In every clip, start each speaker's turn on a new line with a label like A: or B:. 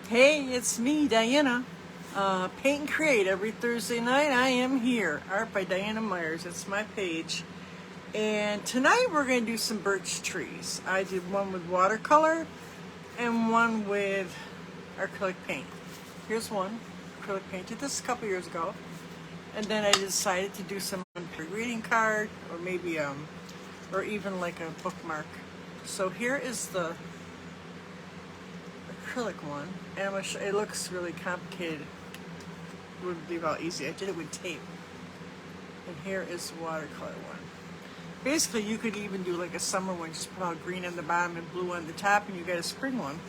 A: Hey, it's me, Diana. Paint and Create every Thursday night. I am here. Art by Diana Myers. It's my page. And tonight we're going to do some birch trees. I did one with watercolor and one with acrylic paint. Here's one, acrylic paint. Did this a couple years ago. And then I decided to do some greeting card or maybe, or even like a bookmark. So here is the acrylic one, and I'm gonna show, it looks really complicated. It wouldn't be about easy. I did it with tape. And here is the watercolor one. Basically, you could even do like a summer one, just put all green on the bottom and blue on the top, and you get a spring one.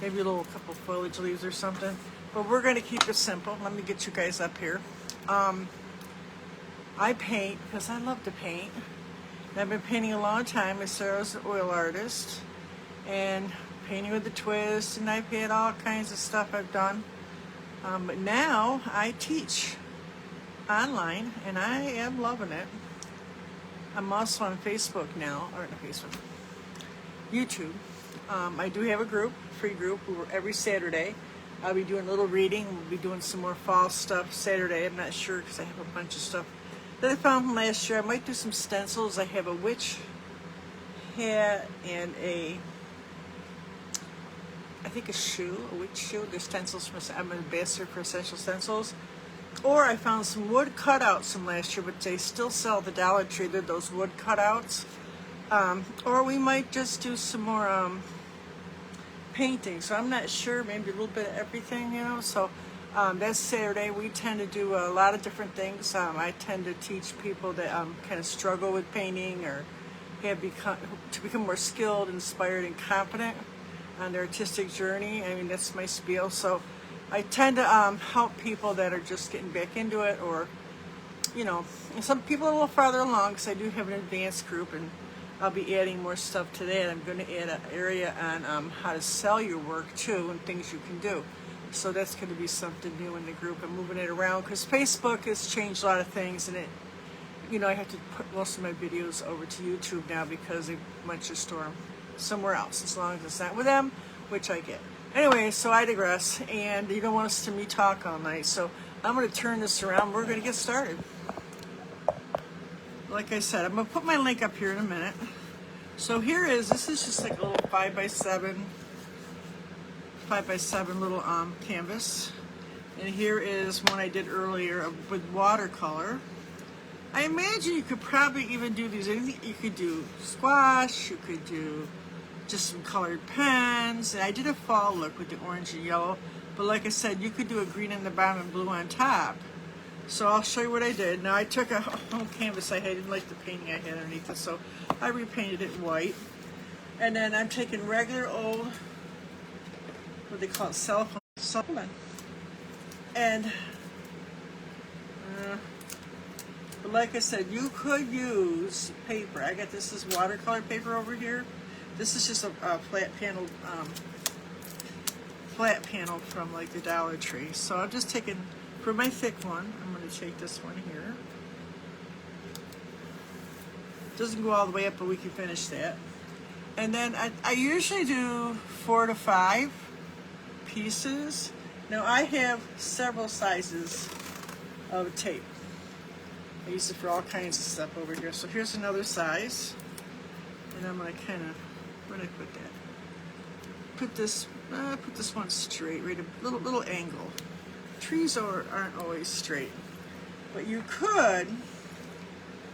A: Maybe a little couple foliage leaves or something. But we're gonna keep it simple. Let me get you guys up here. I paint because I love to paint. And I've been painting a long time. I started as an oil artist and painting with a twist, and I've had all kinds of stuff I've done. But now I teach online, and I am loving it. I'm also on Facebook now, or not Facebook, YouTube. I do have a group, free group, every Saturday. I'll be doing a little reading. We'll be doing some more fall stuff Saturday. I'm not sure because I have a bunch of stuff that I found from last year. I might do some stencils. I have a witch hat and I think a witch shoe. There's stencils from, I'm an ambassador for Essential Stencils. Or I found some wood cutouts from last year, but they still sell at the Dollar Tree. They're those wood cutouts. Or we might just do some more painting. So I'm not sure, maybe a little bit of everything, you know. So that's Saturday. We tend to do a lot of different things. I tend to teach people that kind of struggle with painting or have become more skilled, inspired, and confident on their artistic journey. I mean, that's my spiel. So I tend to help people that are just getting back into it, or, you know, some people a little farther along, because I do have an advanced group, and I'll be adding more stuff to that. I'm going to add an area on how to sell your work too, and things you can do. So that's going to be something new in the group. I'm moving it around because Facebook has changed a lot of things, and it, you know, I have to put most of my videos over to YouTube now because they might just store them somewhere else, as long as it's not with them, which I get. Anyway, so I digress, and you don't want us to me talk all night, so I'm going to turn this around. We're going to get started. Like I said, I'm going to put my link up here in a minute. So this is just like a little 5x7 little canvas. And here is one I did earlier with watercolor. I imagine you could probably even do these. You could do squash, you could do just some colored pens. And I did a fall look with the orange and yellow. But like I said, you could do a green on the bottom and blue on top. So I'll show you what I did. Now I took a whole canvas I didn't like the painting I had underneath it, so I repainted it white. And then I'm taking regular old, what they call it, cell phone supplement. And but like I said, you could use paper. I got this is watercolor paper over here. This is just a flat panel from like the Dollar Tree. So I'm just taking, for my thick one, I'm going to take this one here. Doesn't go all the way up, but we can finish that. And then I usually do 4 to 5 pieces. Now I have several sizes of tape. I use it for all kinds of stuff over here. So here's another size. And I'm going to kind of, where did I put that? Put this one straight, right, a little angle. Trees aren't always straight, but you could,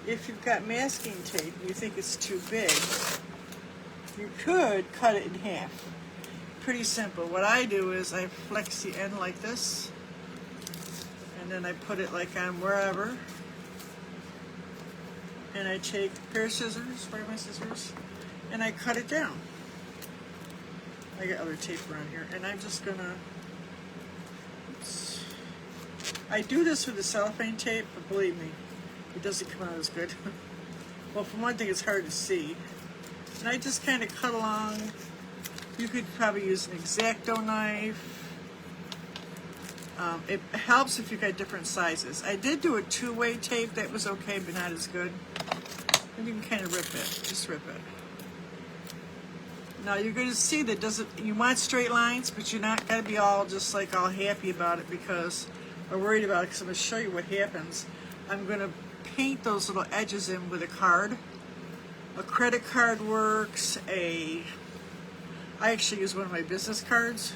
A: if you've got masking tape and you think it's too big, you could cut it in half. Pretty simple. What I do is I flex the end like this, and then I put it like on wherever, and I take a pair of scissors, where are my scissors, and I cut it down. I got other tape around here, and I'm just gonna, I do this with the cellophane tape, but believe me, it doesn't come out as good. Well, for one thing, it's hard to see. And I just kind of cut along. You could probably use an X-Acto knife. It helps if you've got different sizes. I did do a 2-way tape that was okay, but not as good. And you can kind of rip it, just rip it. Now you're going to see that doesn't, you want straight lines, but you're not going to be all just like all happy about it because, or worried about it, because I'm going to show you what happens. I'm going to paint those little edges in with a card. A credit card works, I actually use one of my business cards.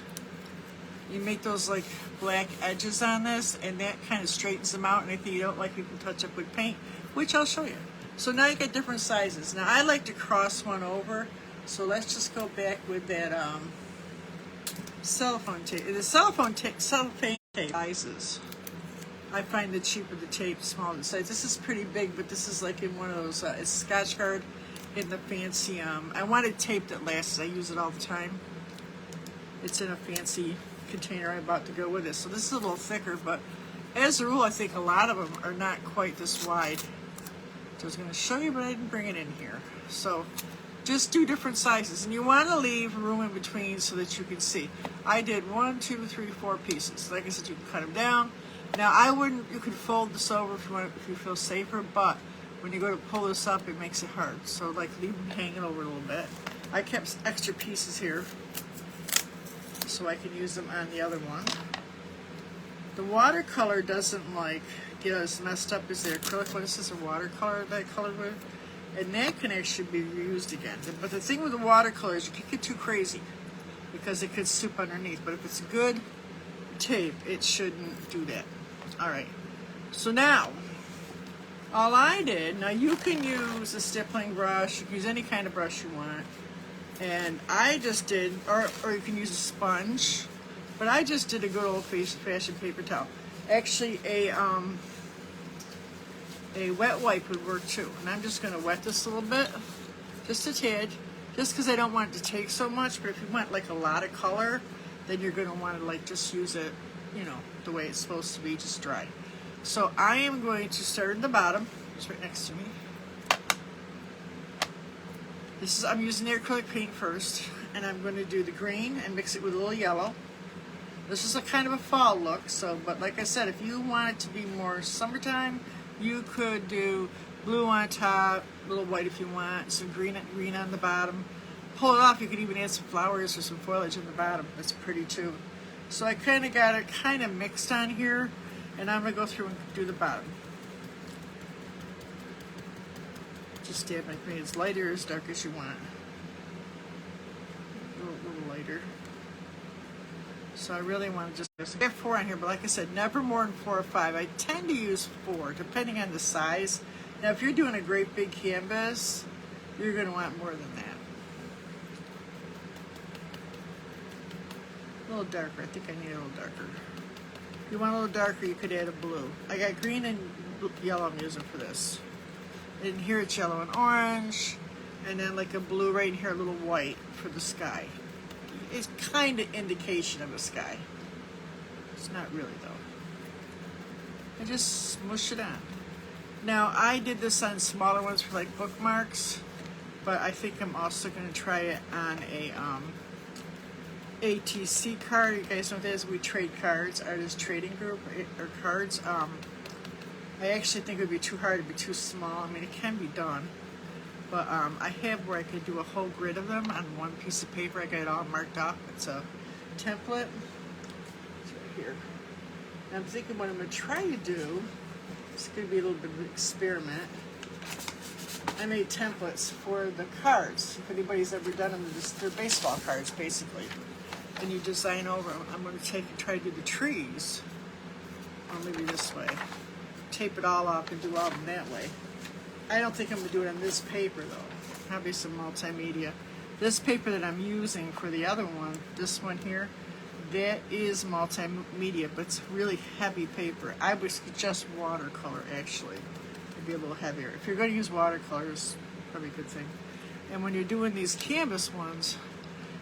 A: You make those like black edges on this, and that kind of straightens them out. Anything you don't like, you can touch up with paint, which I'll show you. So now you get different sizes. Now I like to cross one over, so let's just go back with that cellophane tape. The cellophane tape sizes. I find the cheaper the tape, the smaller the size. This is pretty big, but this is like in one of those, it's Scotch Guard in the fancy, I wanted tape that lasts. I use it all the time. It's in a fancy container I'm about to go with it. So this is a little thicker, but as a rule, I think a lot of them are not quite this wide. So I was going to show you, but I didn't bring it in here. So just do different sizes, and you want to leave room in between so that you can see. I did 1, 2, 3, 4 pieces. Like I said, you can cut them down. Now I wouldn't. You could fold this over if you feel safer, but when you go to pull this up, it makes it hard. So like leave them hanging over a little bit. I kept extra pieces here so I can use them on the other one. The watercolor doesn't like get as messed up as the acrylic one. This is a watercolor that I colored with, and that can actually be reused again. But the thing with the watercolor is you can't get too crazy because it could soup underneath. But if it's good tape, it shouldn't do that. All right. So now, all I did, now you can use a stippling brush, you can use any kind of brush you want, and I just did, or you can use a sponge, but I just did a good old-fashioned paper towel. Actually, a wet wipe would work too, and I'm just going to wet this a little bit, just a tad, just because I don't want it to take so much, but if you want like a lot of color, then you're going to want to like just use it, you know, the way it's supposed to be, just dry. So I am going to start at the bottom. It's right next to me. I'm using the acrylic paint first, and I'm going to do the green and mix it with a little yellow. This is a kind of a fall look, but like I said, if you want it to be more summertime, you could do blue on top, a little white if you want, some green on the bottom. Pull it off, you could even add some flowers or some foliage on the bottom. That's pretty too. So I kind of got it kind of mixed on here, and I'm going to go through and do the bottom. Just dab my paint as light or as dark as you want. A little lighter. So I really want to just, I have 4 on here, but like I said, never more than 4 or 5. I tend to use 4, depending on the size. Now if you're doing a great big canvas, you're going to want more than that. A little darker. I think I need a little darker. If you want a little darker, you could add a blue. I got green and yellow I'm using for this. And here it's yellow and orange, and then like a blue right in here, a little white for the sky. It's kind of indication of a sky. It's not really though. I just smush it on. Now I did this on smaller ones for like bookmarks, but I think I'm also going to try it on a ATC card. You guys know what that is? We trade cards, Artist Trading Group, or cards. I actually think it would be too hard, it'd be too small. I mean, it can be done, but I have where I could do a whole grid of them on one piece of paper. I got it all marked up. It's a template. It's right here. And I'm thinking what I'm going to try to do, it's going to be a little bit of an experiment. I made templates for the cards. If anybody's ever done them, they're baseball cards, basically. And you design over them. I'm going to try to do the trees, or maybe this way. Tape it all up and do all of them that way. I don't think I'm going to do it on this paper though. Probably some multimedia. This paper that I'm using for the other one, this one here, that is multimedia, but it's really heavy paper. I would suggest watercolor actually. It'd be a little heavier. If you're going to use watercolors, probably a good thing. And when you're doing these canvas ones,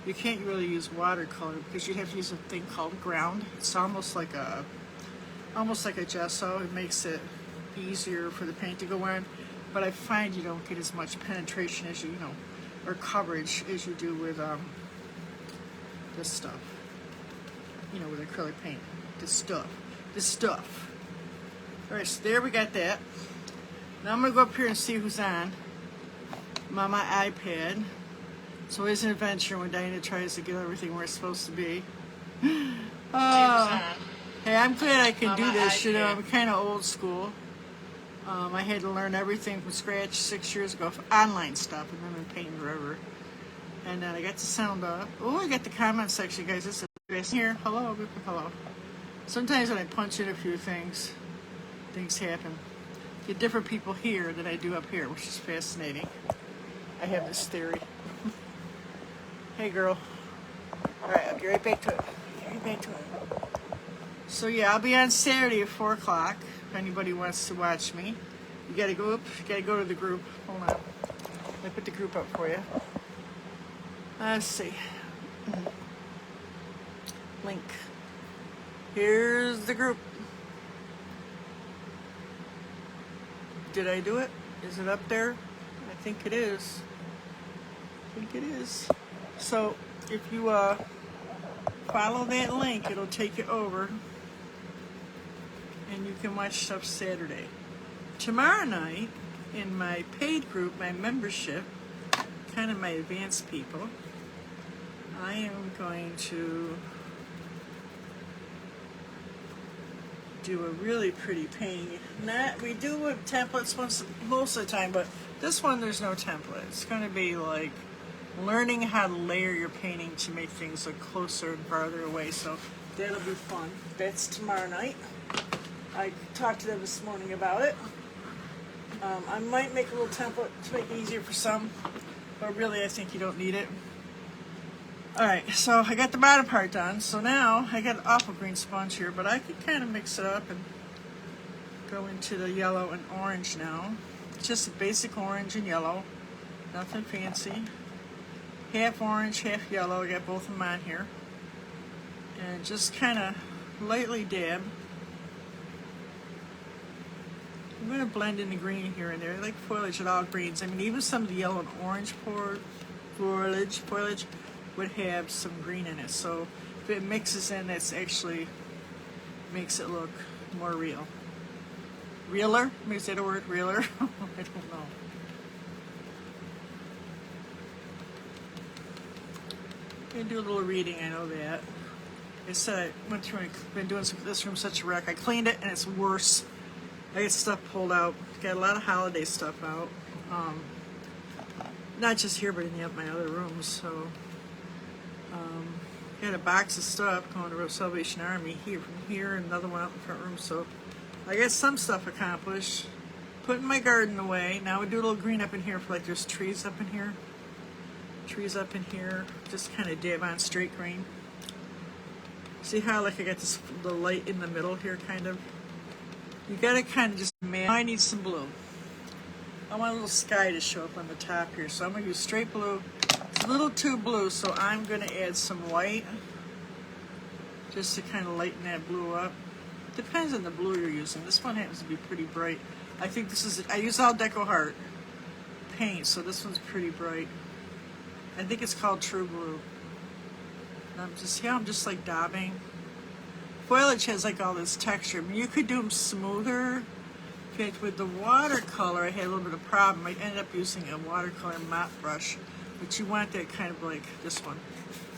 A: you can't really use watercolor because you have to use a thing called ground. It's almost like a gesso. It makes it easier for the paint to go on, but I find you don't get as much penetration as you know, or coverage as you do with this stuff. You know, with acrylic paint. This stuff. All right, so there we got that. Now I'm gonna go up here and see who's on. I'm on my iPad, It's always an adventure when Diana tries to get everything where it's supposed to be. Hey, I'm glad I can do this. You know, I'm kind of old school. I had to learn everything from scratch 6 years ago, online stuff, and then been painting forever. And then I got the sound up. Oh, I got the comment section, guys. This is here. Hello, hello. Sometimes when I punch in a few things happen. Get different people here than I do up here, which is fascinating. I have this theory. Hey, girl. All right, I'll be right back to it. So yeah, I'll be on Saturday at 4 o'clock. If anybody wants to watch me, you gotta go up. You gotta go to the group. Hold on. Let me put the group up for you. Let's see. Link. Here's the group. Did I do it? Is it up there? I think it is. So if you follow that link, it'll take you over, and you can watch stuff Saturday. Tomorrow night, in my paid group, my membership, kind of my advanced people, I am going to do a really pretty painting. We do with templates most of the time, but this one there's no template. It's going to be like learning how to layer your painting to make things look closer and farther away. So that'll be fun. That's tomorrow night. I talked to them this morning about it. I might make a little template to make it easier for some, but really I think you don't need it. Alright, so I got the bottom part done. So now I got an awful green sponge here, but I could kind of mix it up and go into the yellow and orange now. It's just a basic orange and yellow, nothing fancy. Half orange, half yellow. I got both of them on here. And just kind of lightly dab. I'm going to blend in the green here and there. I like foliage at all greens. I mean, even some of the yellow and orange foliage would have some green in it. So if it mixes in, that's actually makes it look more real. Realer? Is that a word? Realer? I don't know. I'm going to do a little reading, I know that. I said I went through and been doing this room such a wreck. I cleaned it and it's worse. I got stuff pulled out. Got a lot of holiday stuff out. Not just here, but in my other rooms. So, got a box of stuff going to Road Salvation Army here, from here, and another one out in the front room. So, I got some stuff accomplished. Putting my garden away. Now we do a little green up in here for like there's trees up in here. Just kind of dab on straight green. See how like I got the light in the middle here, kind of. You gotta kind of just, I need some blue. I want a little sky to show up on the top here, so I'm gonna use straight blue. It's a little too blue, so I'm gonna add some white just to kind of lighten that blue up. Depends on the blue you're using. This one happens to be pretty bright. I think this is, I use all Deco Heart paint, so this one's pretty bright. I think it's called True Blue. And I'm just like dabbing. Foliage has like all this texture. I mean, you could do them smoother. In fact, with the watercolor, I had a little bit of problem. I ended up using a watercolor mop brush, but you want that kind of like this one.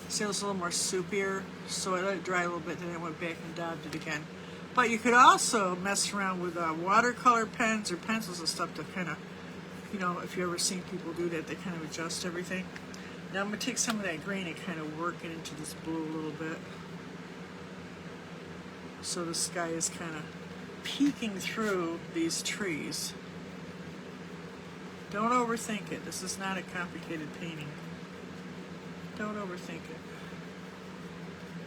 A: See, it was a little more soupier, so I let it dry a little bit, then I went back and dabbed it again. But you could also mess around with watercolor pens or pencils and stuff to kind of, you know, if you ever seen people do that, they kind of adjust everything. Now I'm going to take some of that green and kind of work it into this blue a little bit. So the sky is kind of peeking through these trees. Don't overthink it. This is not a complicated painting. Don't overthink it.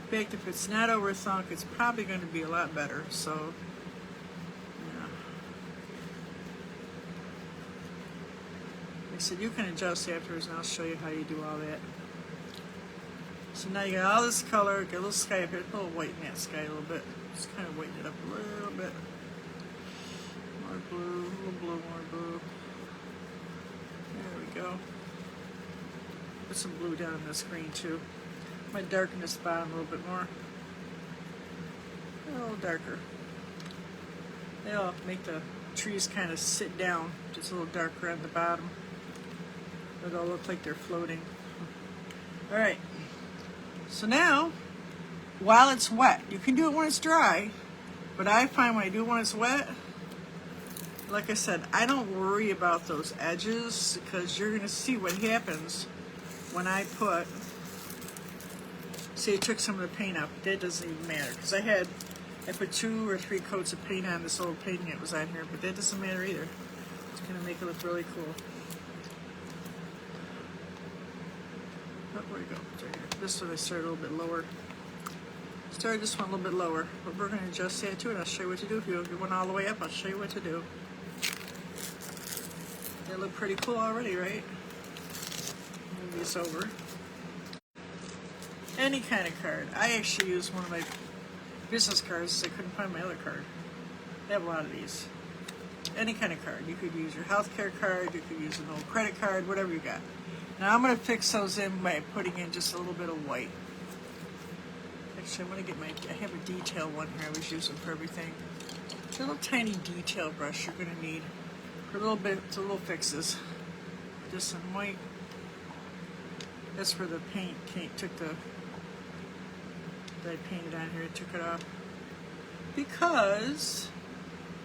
A: In fact, if it's not overthunk, it's probably going to be a lot better. So, yeah. Like I said, you can adjust afterwards, and I'll show you how you do all that. So now you got all this color, get a little sky up here, a little white in that sky a little bit. Just kind of whiten it up a little bit. More blue, a little blue, more blue. There we go. Put some blue down in this green too. Might darken this bottom a little bit more. A little darker. That'll make the trees kind of sit down, just a little darker on the bottom. It'll look like they're floating. All right, so now, while it's wet, you can do it when it's dry, but I find when I do it when it's wet, like I said, I don't worry about those edges because you're gonna see what happens when I put, say I took some of the paint up, that doesn't even matter because I put 2 or 3 coats of paint on this old painting that was on here, but that doesn't matter either. It's gonna make it look really cool. Oh, where we go? Right here. This one I started a little bit lower. Started this one a little bit lower, but we're gonna adjust that too, and I'll show you what to do. If you want all the way up, I'll show you what to do. They look pretty cool already, right? Move this over. Any kind of card. I actually used one of my business cards. I couldn't find my other card. They have a lot of these. Any kind of card. You could use your healthcare card. You could use an old credit card. Whatever you got. Now I'm going to fix those in by putting in just a little bit of white. Actually, I'm going to get I have a detail one here I was using for everything. It's a little tiny detail brush you're going to need for a little bit, to little fixes. Just some white. That's where the paint took the, that I painted on here, took it off. Because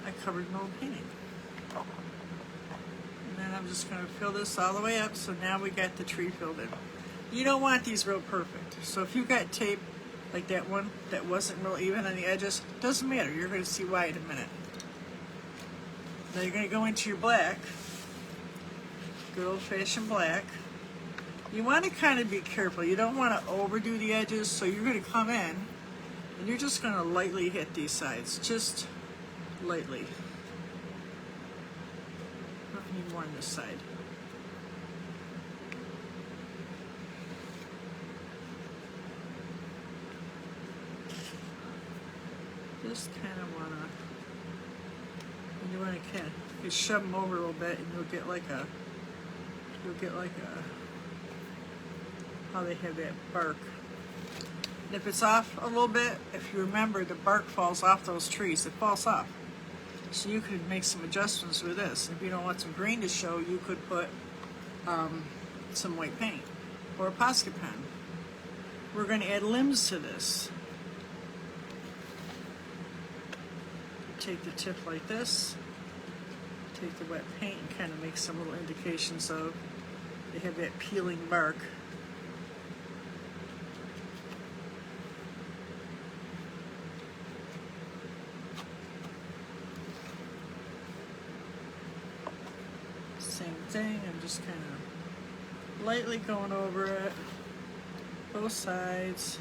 A: I covered an old painting. And then I'm just going to fill this all the way up, so now we got the tree filled in. You don't want these real perfect. So if you got tape like that one that wasn't real even on the edges, doesn't matter. You're going to see why in a minute. Now you're going to go into your black, good old-fashioned black. You want to kind of be careful. You don't want to overdo the edges, so you're going to come in and you're just going to lightly hit these sides, just lightly. Need more on this side. Just kind of want to, and you want to you shove them over a little bit, and you'll get like a, how they have that bark. And if it's off a little bit, if you remember, the bark falls off those trees. It falls off. So you could make some adjustments with this. If you don't want some green to show, you could put some white paint or a Posca pen. We're going to add limbs to this. Take the tip like this, take the wet paint and kind of make some little indications of, they have that peeling bark. Same thing, I'm just kind of lightly going over it, both sides,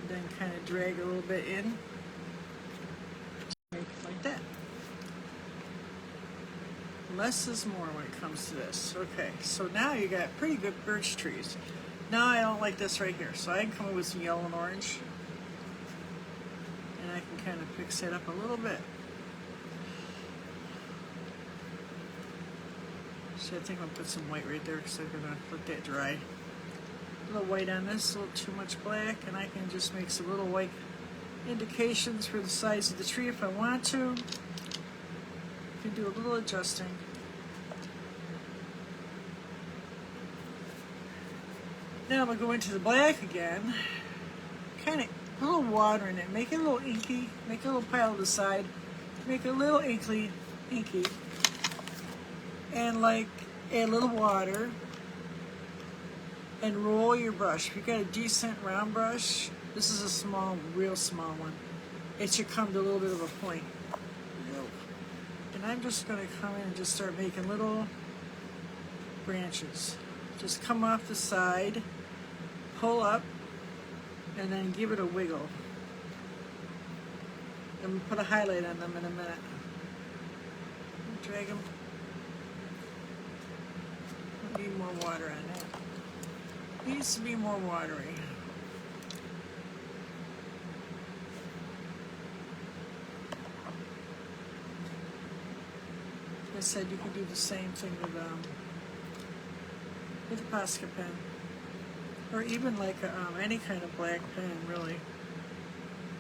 A: and then kind of drag a little bit in, like that. Less is more when it comes to this. Okay, so now you got pretty good birch trees. Now I don't like this right here, so I can come up with some yellow and orange, and I can kind of fix it up a little bit. So I think I'll put some white right there because I'm going to let that dry. A little white on this, a little too much black, and I can just make some little white indications for the size of the tree if I want to. You can do a little adjusting. Now I'm going to go into the black again. Kind of a little water in it. Make it a little inky. Make a little pile to the side. Make it a little inky. And like add a little water and roll your brush. If you've got a decent round brush, this is a small, real small one, it should come to a little bit of a point. And I'm just going to come in and just start making little branches. Just come off the side, pull up, and then give it a wiggle. I'm going to put a highlight on them in a minute. Drag them. Need more water on that. Needs to be more watery. Like I said, you can do the same thing with a Posca pen, or even like any kind of black pen, really.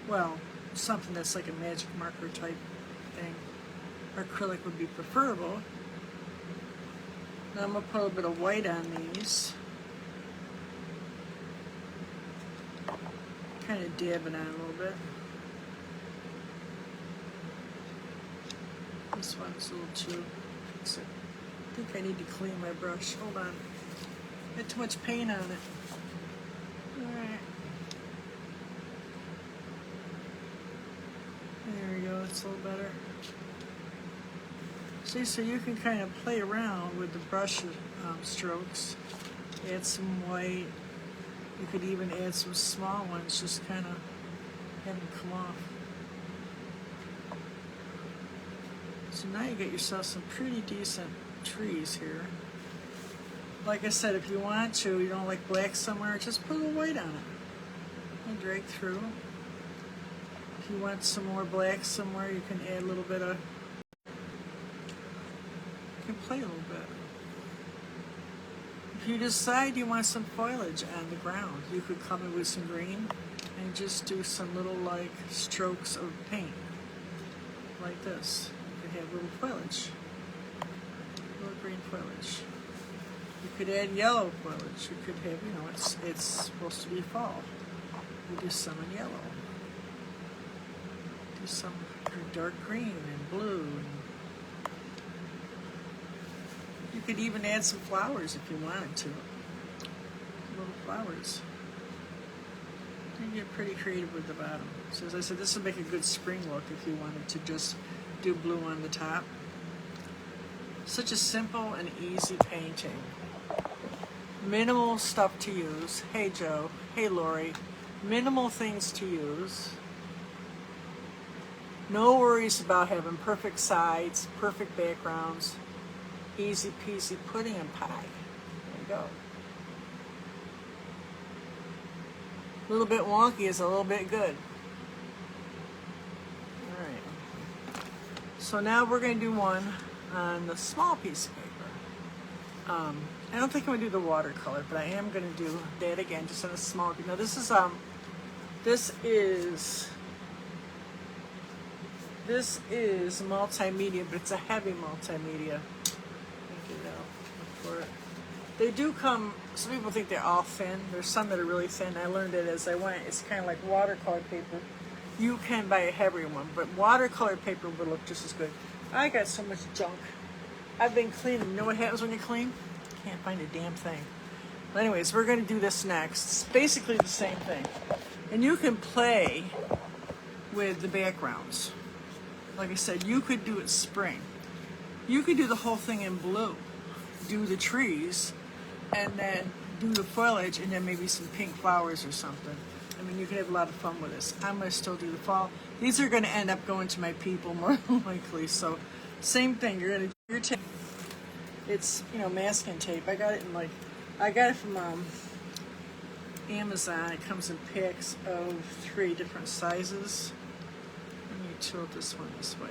A: Well, something that's like a magic marker type thing. Acrylic would be preferable. Now I'm going to put a little bit of white on these. kind of dab it on a little bit. This one's a little too. So I think I need to clean my brush. Hold on. Got too much paint on it. Alright. There we go. It's a little better. See, so you can kind of play around with the brush strokes. Add some white. You could even add some small ones, just kind of have them come off. So now you get yourself some pretty decent trees here. Like I said, if you want to, you don't like black somewhere, just put a little white on it and drag through. If you want some more black somewhere, you can add a little bit of, you can play a little bit. If you decide you want some foliage on the ground, you could come in with some green and just do some little like strokes of paint, like this. You could have little foliage, little green foliage. You could add yellow foliage. You could have, you know, it's supposed to be fall. You do some in yellow. Do some dark green and blue. And you could even add some flowers if you wanted to. Little flowers. You can get pretty creative with the bottom. So as I said, this would make a good spring look if you wanted to just do blue on the top. Such a simple and easy painting. Minimal stuff to use. Hey Joe, hey Lori. Minimal things to use. No worries about having perfect sides, perfect backgrounds. Easy peasy pudding and pie. There you go. A little bit wonky is a little bit good. Alright. So now we're going to do one on the small piece of paper. I don't think I'm going to do the watercolor, but I am going to do that again, just on a small piece. Now this is multimedia, but it's a heavy multimedia. For it. They do come, some people think they're all thin. There's some that are really thin. I learned it as I went. It's kind of like watercolor paper. You can buy a heavier one, but watercolor paper would look just as good. I got so much junk. I've been cleaning. You know what happens when you clean? Can't find a damn thing. But anyways, we're going to do this next. It's basically the same thing. And you can play with the backgrounds. Like I said, you could do it spring. You could do the whole thing in blue. Do the trees, and then do the foliage, and then maybe some pink flowers or something. I mean, you could have a lot of fun with this. I'm going to still do the fall. These are going to end up going to my people more likely. So, same thing. You're going to do your tape. It's, you know, masking tape. I got it from Amazon. It comes in packs of 3 different sizes. Let me tilt this one this way.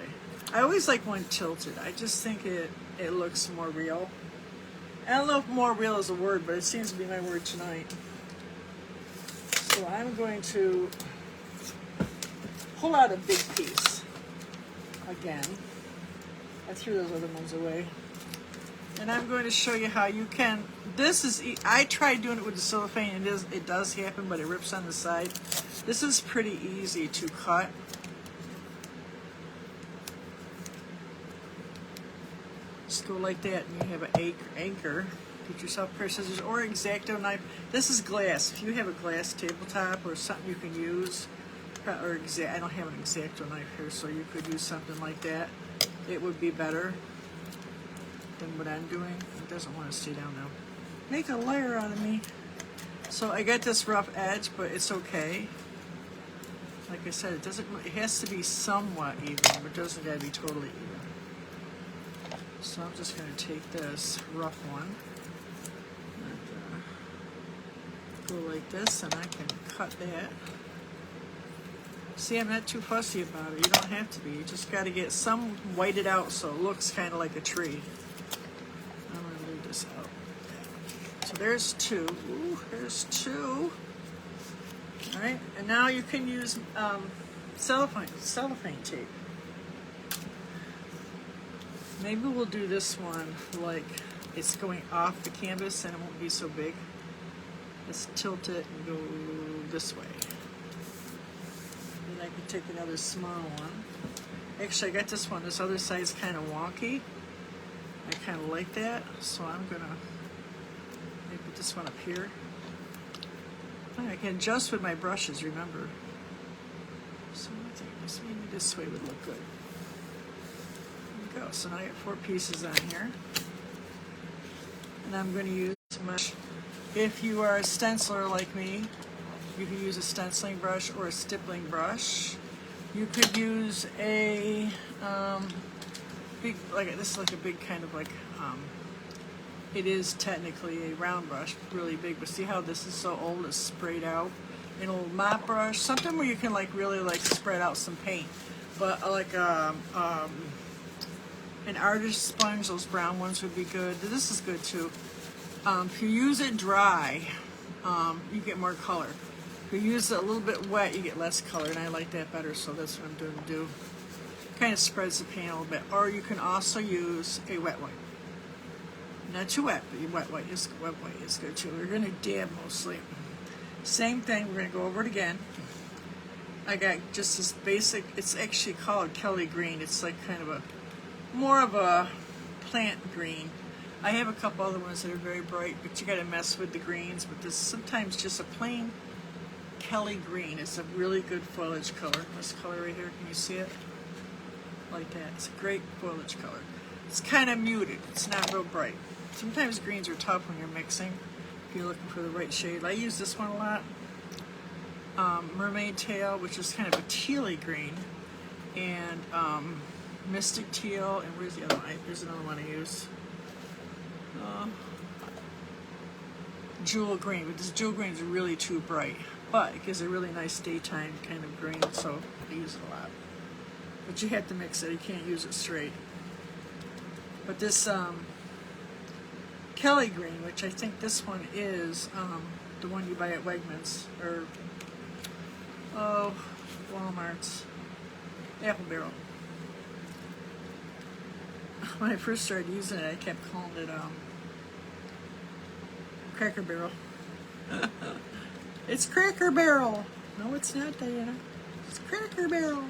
A: I always like one tilted. I just think it looks more real. I don't know if more real is a word, but it seems to be my word tonight. So I'm going to pull out a big piece. Again, I threw those other ones away. And I'm going to show you how you can, I tried doing it with the cellophane, and it does happen, but it rips on the side. This is pretty easy to cut. Just go like that, and you have an anchor. Get yourself a pair of scissors or an X-Acto knife. This is glass. If you have a glass tabletop or something you can use, I don't have an X-Acto knife here, so you could use something like that. It would be better than what I'm doing. It doesn't want to stay down now. Make a layer out of me. So I got this rough edge, but it's okay. Like I said, it has to be somewhat even, but it doesn't got to be totally even. So I'm just going to take this rough one and go like this, and I can cut that. See, I'm not too fussy about it. You don't have to be. You just got to get some whited out so it looks kind of like a tree. I'm going to leave this out. So there's 2. Ooh, there's 2. All right, and now you can use cellophane tape. Maybe we'll do this one like it's going off the canvas and it won't be so big. Let's tilt it and go this way. take another small one. Actually, I got this one. This other side's kind of wonky. I kind of like that, so I'm gonna maybe put this one up here. I can adjust with my brushes, remember. So I think maybe this way would look good. There we go. So now I got 4 pieces on here. And I'm going to use much. If you are a stenciler like me, you can use a stenciling brush or a stippling brush. You could use a big, like this is like a big kind of like, it is technically a round brush, really big, but see how this is so old, it's sprayed out. An old mop brush, something where you can like really like spread out some paint. But like an artist sponge, those brown ones would be good. This is good too. If you use it dry, you get more color. If you use it a little bit wet, you get less color, and I like that better, so that's what I'm doing to do. Kind of spreads the paint a little bit. Or you can also use a wet wipe. Not too wet, but wet wipe is good too. We're going to dab mostly. Same thing, we're going to go over it again. I got just this basic, it's actually called Kelly green. It's like kind of more of a plant green. I have a couple other ones that are very bright, but you got to mess with the greens. But this sometimes just a plain Kelly green. It's a really good foliage color. This color right here, can you see it? Like that. It's a great foliage color. It's kind of muted. It's not real bright. Sometimes greens are tough when you're mixing, if you're looking for the right shade. I use this one a lot. Mermaid Tail, which is kind of a tealy green, and Mystic Teal, and where's the other one? There's another one I use. Jewel Green, but this Jewel Green is really too bright, but it gives a really nice daytime kind of green, so I use it a lot. But you have to mix it, you can't use it straight. But this Kelly green, which I think this one is the one you buy at Wegmans, or Walmart's, Apple Barrel. When I first started using it, I kept calling it Cracker Barrel. It's Cracker Barrel. No, it's not, Diana. It's Cracker Barrel.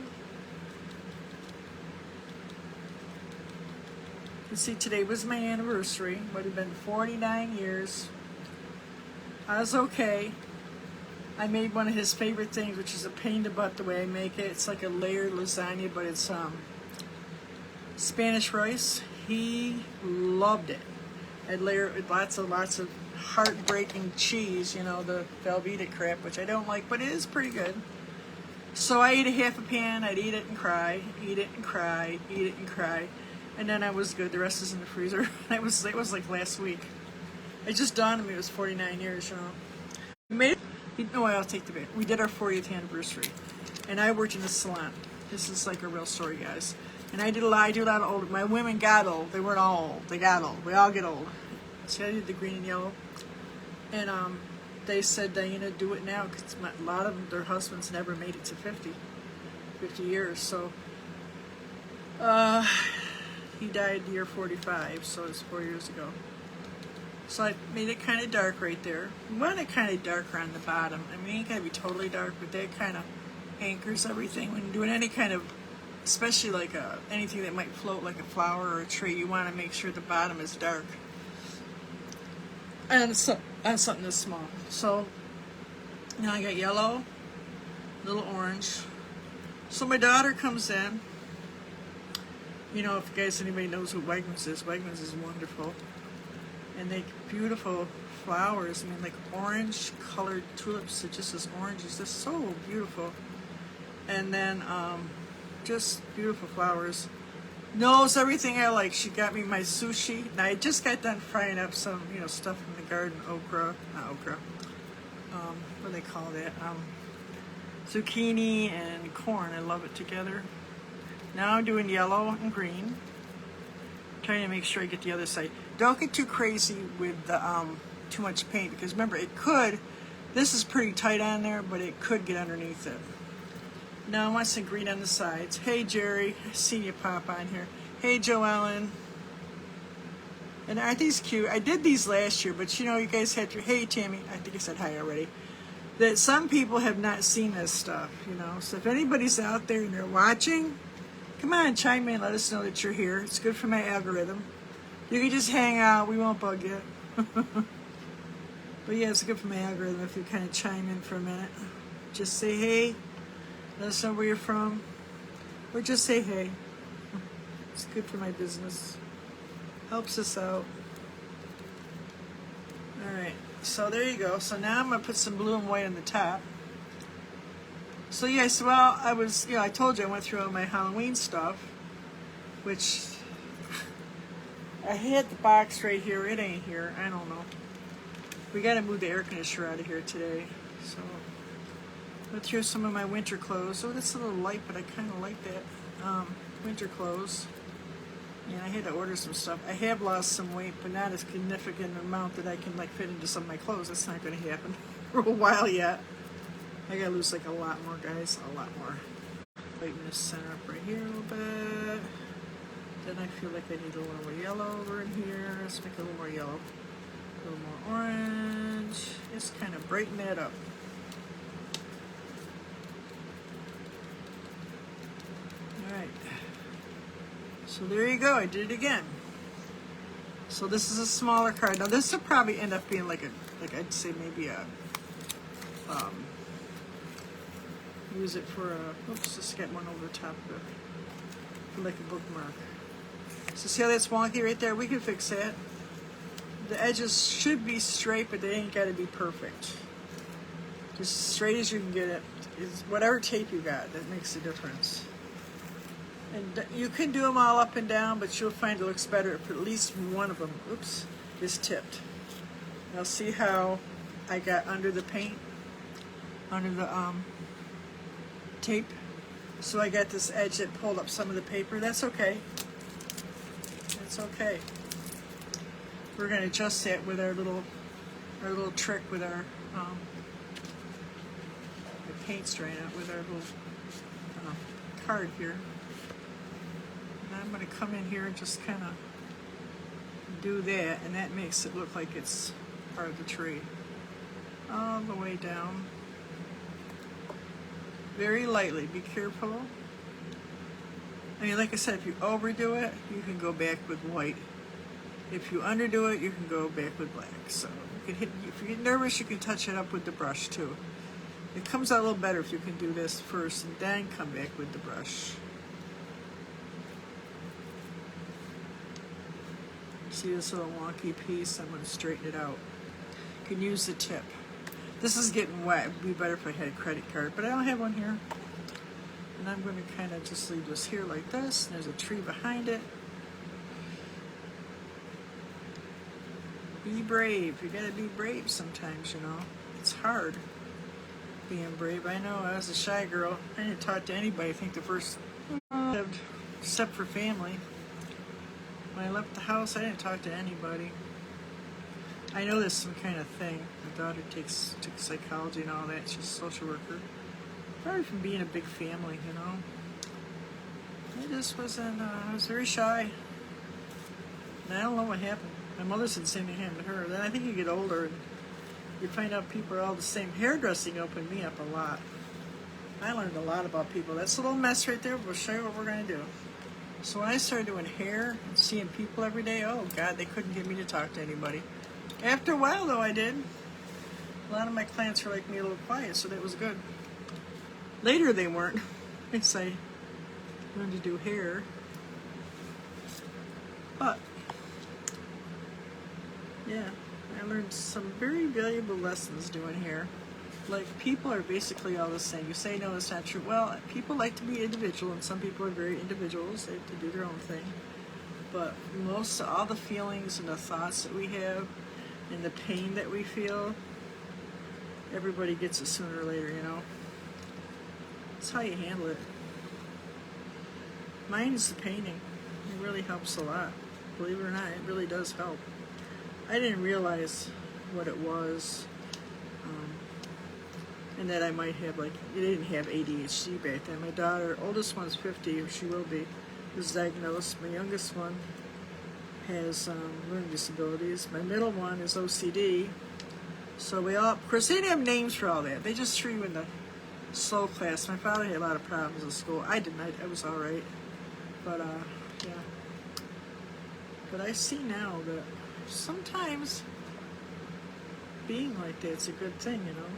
A: You see, today was my anniversary. Would have been 49 years. I was okay. I made one of his favorite things, which is a pain in the butt the way I make it. It's like a layered lasagna, but it's Spanish rice. He loved it. I'd layer it with lots of heartbreaking cheese, you know, the Velveeta crap, which I don't like, but it is pretty good. So I ate a half a pan. I'd eat it and cry, eat it and cry, eat it and cry, and then I was good. The rest is in the freezer. It was like last week. It just dawned on me it was 49 years, you know. We made it. No, I'll take the bait. We did our 40th anniversary, and I worked in a salon. This is like a real story, guys. And I do a lot of old. My women got old. They weren't all old. They got old. We all get old. See, I did the green and yellow. And they said, Diana, do it now, because a lot of their husbands never made it to 50 years. So he died year 45, so it's 4 years ago. So I made it kind of dark right there. We want it kind of darker on the bottom. I mean, it ain't got to be totally dark, but that kind of anchors everything. When you're doing any kind of, especially like anything that might float like a flower or a tree, you want to make sure the bottom is dark. And so, on something this small. So now I got yellow, little orange. So my daughter comes in. You know, if you guys, anybody knows who Wegmans is wonderful. And they beautiful flowers. I mean, like orange colored tulips. It just as oranges. They're so beautiful. And then just beautiful flowers. Knows everything I like. She got me my sushi. And I just got done frying up some, you know, stuff from the garden. Not okra. What do they call that? Zucchini and corn. I love it together. Now I'm doing yellow and green. Trying to make sure I get the other side. Don't get too crazy with the too much paint, because remember, it could. This is pretty tight on there, but it could get underneath it. Now I want some green on the sides. Hey Jerry, I seen you pop on here. Hey Joellen. And aren't these cute? I did these last year, but you know, you guys had your, hey Tammy, I think I said hi already. that some people have not seen this stuff, you know. So if anybody's out there and they're watching, come on, chime in, let us know that you're here. It's good for my algorithm. You can just hang out, we won't bug you. But yeah, it's good for my algorithm if you kind of chime in for a minute. Just say hey, let us know where you're from, or just say hey. It's good for my business. Helps us out. Alright, so there you go. So now I'm going to put some blue and white on the top. So yes, well, I told you I went through all my Halloween stuff, which I had the box right here. It ain't here. I don't know. We got to move the air conditioner out of here today. So went through some of my winter clothes. Oh, that's a little light, but I kind of like that. Winter clothes. And I had to order some stuff. I have lost some weight, but not a significant amount that I can like fit into some of my clothes. That's not going to happen for a while yet. I got to lose like a lot more, guys. A lot more. Lighten this center up right here a little bit. Then I feel like I need a little more yellow over in here. Let's make it a little more yellow. A little more orange. Just kind of brighten that up. Alright. So there you go. I did it again. So this is a smaller card. Now this will probably end up being like I'd say maybe a, use it for a, oops, let's get one over the top of it. For like a bookmark. So see how that's wonky right there? We can fix that. The edges should be straight, but they ain't got to be perfect. Just as straight as you can get it. It's whatever tape you got, that makes a difference. And you can do them all up and down, but you'll find it looks better if at least one of them, oops, is tipped. Now see how I got under the paint, under the tape? So I got this edge that pulled up some of the paper. That's okay. That's okay. We're going to adjust that with our little trick with our paint straight out with our little card here. And I'm going to come in here and just kind of do that, and that makes it look like it's part of the tree. All the way down. Very lightly. Be careful. I mean, like I said, if you overdo it, you can go back with white. If you underdo it, you can go back with black. So you can hit, if you get nervous, you can touch it up with the brush too. It comes out a little better if you can do this first and then come back with the brush. See this little wonky piece? I'm going to straighten it out. You can use the tip. This is getting wet. It would be better if I had a credit card, but I don't have one here. And I'm going to kind of just leave this here like this. And there's a tree behind it. Be brave. You gotta be brave sometimes, you know. It's hard being brave. I know, I was a shy girl. I didn't talk to anybody, I think the first except for family. When I left the house, I didn't talk to anybody. I know there's some kind of thing. My daughter took psychology and all that. She's a social worker. Probably from being a big family, you know. I just wasn't, I was very shy. And I don't know what happened. My mother said the same thing happened to her. Then I think you get older and you find out people are all the same. Hairdressing opened me up a lot. I learned a lot about people. That's a little mess right there. We'll show you what we're going to do. So when I started doing hair and seeing people every day, oh God, they couldn't get me to talk to anybody. After a while, though, I did. A lot of my clients were like me, a little quiet, so that was good. Later, they weren't. Once I learned to do hair. But yeah, I learned some very valuable lessons doing hair. Like, people are basically all the same. You say, no, it's not true. Well, people like to be individual, and some people are very individuals. They have to do their own thing. But most of all the feelings and the thoughts that we have and the pain that we feel, everybody gets it sooner or later, you know. That's how you handle it. Mine is the painting. It really helps a lot. Believe it or not, it really does help. I didn't realize what it was, and that I might have, like, I didn't have ADHD back then. My daughter, oldest one's 50, or she will be, was diagnosed. My youngest one has learning disabilities. My middle one is OCD, So we all, of course, they didn't have names for all that. They just threw you in the slow class. My father had a lot of problems in school. I didn't. I was all right. But, yeah. But I see now that sometimes being like that's a good thing, you know.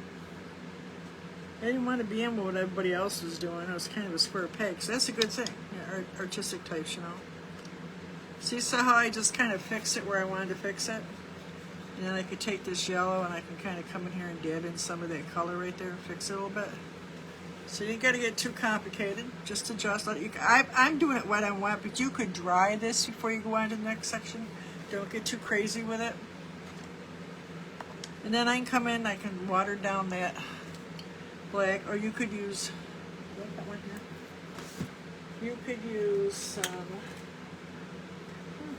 A: I didn't want to be in with what everybody else was doing. I was kind of a square peg. So that's a good thing. Yeah, artistic types, you know. See, so how I just kind of fixed it where I wanted to fix it? And then I could take this yellow and I can kind of come in here and dab in some of that color right there and fix it a little bit. So you ain't got to get too complicated. Just adjust. I'm doing it wet on wet, but you could dry this before you go on to the next section. Don't get too crazy with it. And then I can come in, I can water down that black, or you could use, that one here. You could use some,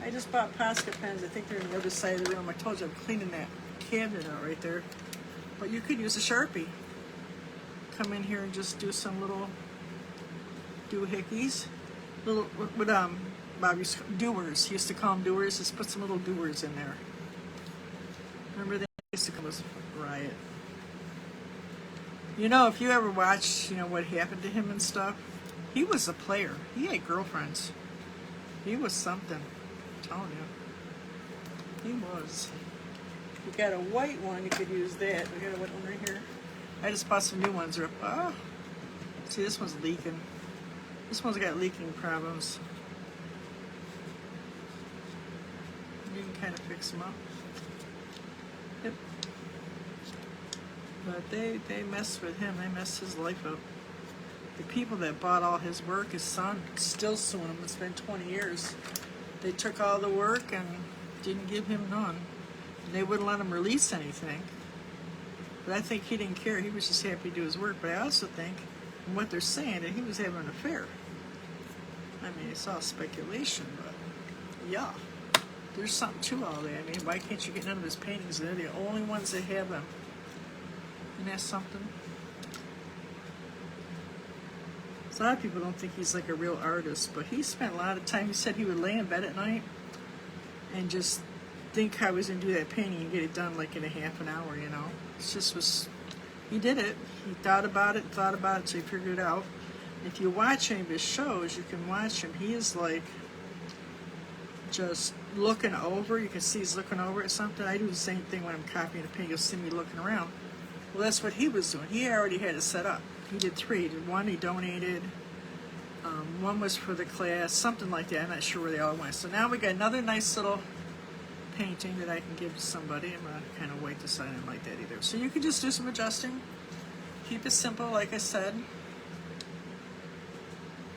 A: I just bought Posca pens. I think they're on the other side of the room. I told you I'm cleaning that cabinet out right there. But you could use a Sharpie. Come in here and just do some little doohickeys. Little, what Bob used to, doers. He used to call them doers. Just put some little doers in there. Remember they used to come as a riot. You know, if you ever watched, you know, what happened to him and stuff, he was a player. He had girlfriends. He was something. I'm telling you. He was. You got a white one, you could use that. We got a white one right here. I just bought some new ones. Oh, see, this one's leaking. This one's got leaking problems. You can kind of fix them up. Yep. But they messed with him. They messed his life up. The people that bought all his work, his son, still suing him. It's been 20 years. They took all the work and didn't give him none. And they wouldn't let him release anything. But I think he didn't care. He was just happy to do his work. But I also think, from what they're saying, that he was having an affair. I mean, it's all speculation, but yeah, there's something to all that. I mean, why can't you get none of his paintings? They're the only ones that have them. Isn't that something? So a lot of people don't think he's like a real artist, but he spent a lot of time. He said he would lay in bed at night and just think how he was going to do that painting and get it done like in a half an hour, you know. It just was, he did it. He thought about it, so he figured it out. If you watch any of his shows, you can watch him. He is like just looking over. You can see he's looking over at something. I do the same thing when I'm copying a painting. You'll see me looking around. Well, that's what he was doing. He already had it set up. He did 3. He did 1 he donated. 1 was for the class, something like that. I'm not sure where they all went. So now we got another nice little painting that I can give to somebody. I'm not kind of wait to sign it like that either. So you can just do some adjusting. Keep it simple, like I said.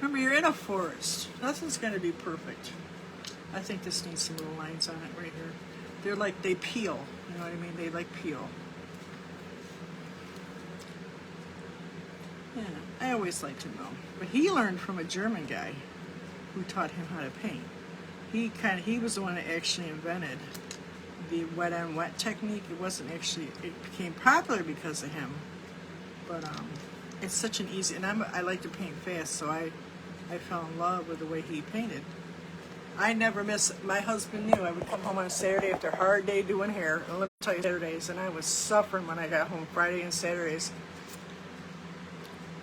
A: Remember, you're in a forest. Nothing's going to be perfect. I think this needs some little lines on it right here. They're like, they peel. You know what I mean? They like peel. Yeah, I always like to know. But he learned from a German guy who taught him how to paint. He was the one that actually invented the wet on wet technique. It wasn't actually, it became popular because of him. But it's such an easy, and I like to paint fast, so I fell in love with the way he painted. I never miss, my husband knew I would come home on a Saturday after a hard day doing hair, and let me tell you, Saturdays, and I was suffering when I got home Friday and Saturdays.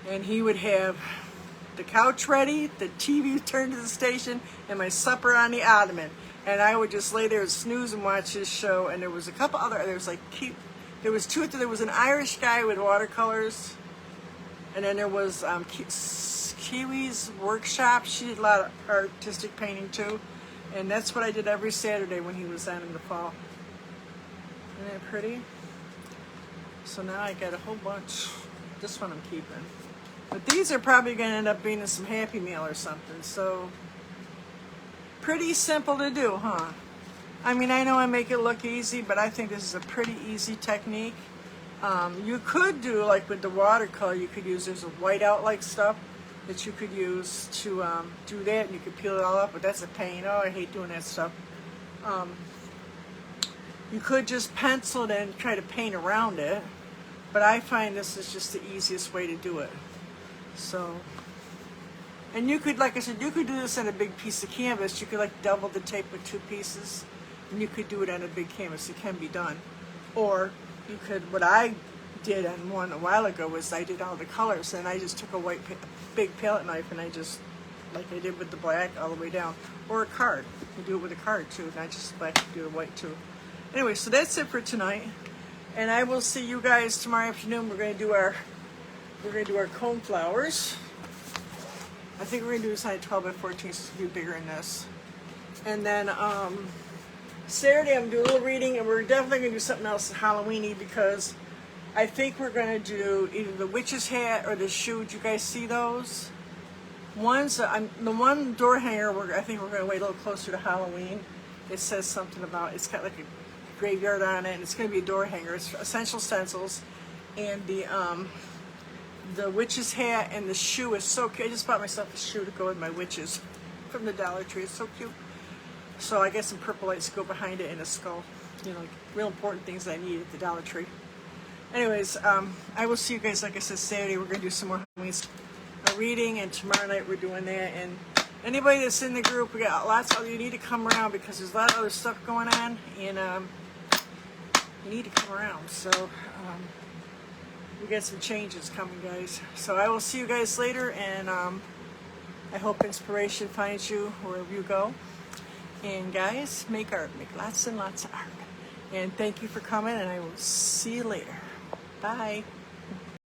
A: And he would have the couch ready, the TV turned to the station, and my supper on the ottoman. And I would just lay there and snooze and watch his show. And there was a couple other, there was like, there was 2, there was an Irish guy with watercolors. And then there was Kiwi's workshop. She did a lot of artistic painting too. And that's what I did every Saturday when he was on in the fall. Isn't that pretty? So now I got a whole bunch. This one I'm keeping. But these are probably going to end up being in some Happy Meal or something. So, pretty simple to do, huh? I mean, I know I make it look easy, but I think this is a pretty easy technique. You could do, like with the watercolor, you could use, there's a whiteout like stuff that you could use to do that, and you could peel it all up, but that's a pain. Oh, I hate doing that stuff. You could just pencil it and try to paint around it, but I find this is just the easiest way to do it. So, and you could, like I said, you could do this on a big piece of canvas. You could like double the tape with 2 pieces, and you could do it on a big canvas. It can be done. Or you could, what I did on one a while ago was I did all the colors, and I just took a big palette knife, and I just, like I did with the black, all the way down. Or a card. You do it with a card too, not just black, you do the white too. Anyway, so that's it for tonight. And I will see you guys tomorrow afternoon. We're gonna do our cone flowers. I think we're gonna do a size 12 by 14, so it's gonna be bigger than this. And then Saturday I'm gonna do a little reading, and we're definitely gonna do something else Halloweeny, because I think we're gonna do either the witch's hat or the shoe. Did you guys see those? The one door hanger, I think we're gonna wait a little closer to Halloween. It says something about, it's got like a graveyard on it, and it's gonna be a door hanger. It's Essential Stencils, and the witch's hat and the shoe is so cute. I just bought myself a shoe to go with my witches from the Dollar Tree. It's so cute. So I got some purple lights to go behind it and a skull. You know, like real important things I need at the Dollar Tree. Anyways, I will see you guys, like I said, Saturday. We're going to do some more Halloween reading, and tomorrow night we're doing that. And anybody that's in the group, we got lots of, you need to come around, because there's a lot of other stuff going on, and you need to come around. So we got some changes coming, guys. So I will see you guys later, and I hope inspiration finds you wherever you go. And guys, make art, make lots and lots of art. And thank you for coming, and I will see you later. Bye.